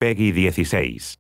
FVGClan.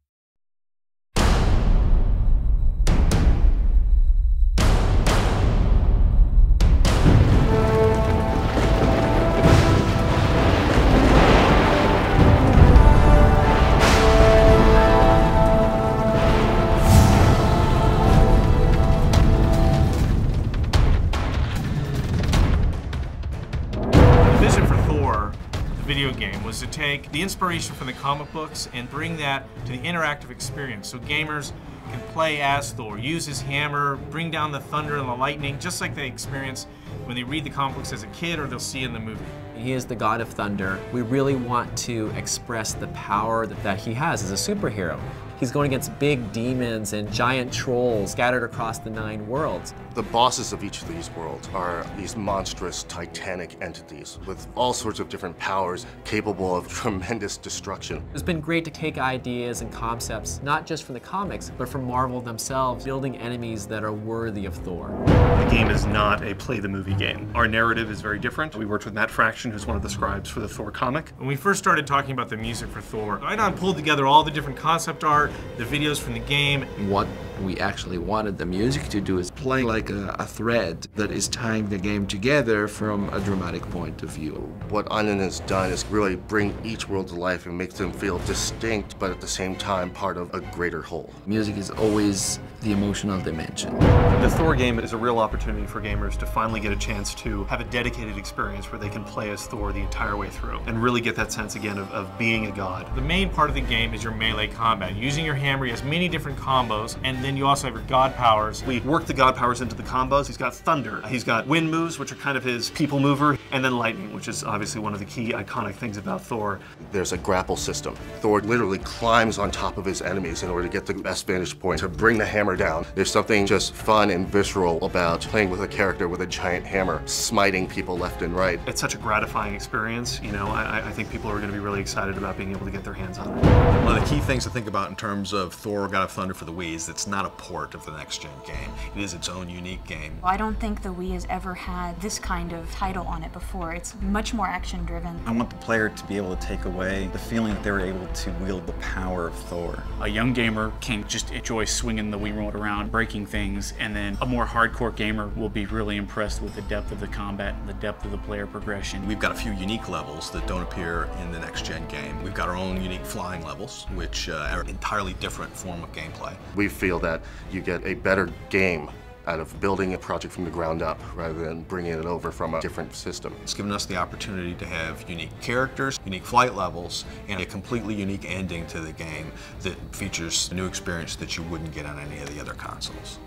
The vision for Thor, the video game, was to take the inspiration from the comic books and bring that to the interactive experience so gamers can play as Thor, use his hammer, bring down the thunder and the lightning, just like they experience when they read the comic books as a kid or they'll see in the movie. He is the god of thunder. We really want to express the power that he has as a superhero. He's going against big demons and giant trolls scattered across the 9 worlds. The bosses of each of these worlds are these monstrous, titanic entities with all sorts of different powers capable of tremendous destruction. It's been great to take ideas and concepts, not just from the comics, but from Marvel themselves, building enemies that are worthy of Thor. The game is not a play the movie game. Our narrative is very different. We worked with Matt Fraction, who's one of the scribes for the Thor comic. When we first started talking about the music for Thor, I pulled together all the different concept art, the videos from the game. What we actually wanted the music to do is play like a thread that is tying the game together from a dramatic point of view. What Onion has done is really bring each world to life and make them feel distinct, but at the same time part of a greater whole. Music is always the emotional dimension. The Thor game is a real opportunity for gamers to finally get a chance to have a dedicated experience where they can play as Thor the entire way through and really get that sense again of being a god. The main part of the game is your melee combat. Using your hammer, he has many different combos, and then you also have your god powers. We work the god powers into the combos. He's got thunder, he's got wind moves, which are kind of his people mover, and then lightning, which is obviously one of the key iconic things about Thor. There's a grapple system. Thor literally climbs on top of his enemies in order to get the best vantage point to bring the hammer down. There's something just fun and visceral about playing with a character with a giant hammer, smiting people left and right. It's such a gratifying experience. You know, I think people are going to be really excited about being able to get their hands on it. One of the key things to think about in terms of Thor God of Thunder for the Wii is it's not a port of the next-gen game. It is its own unique game. I don't think the Wii has ever had this kind of title on it before. It's much more action-driven. I want the player to be able to take away the feeling that they were able to wield the power of Thor. A young gamer can just enjoy swinging the Wii remote around, breaking things, and then a more hardcore gamer will be really impressed with the depth of the combat and the depth of the player progression. We've got a few unique levels that don't appear in the next-gen game. We've got our own unique flying levels, which are an entirely different form of gameplay. We feel that you get a better game out of building a project from the ground up rather than bringing it over from a different system. It's given us the opportunity to have unique characters, unique flight levels, and a completely unique ending to the game that features a new experience that you wouldn't get on any of the other consoles.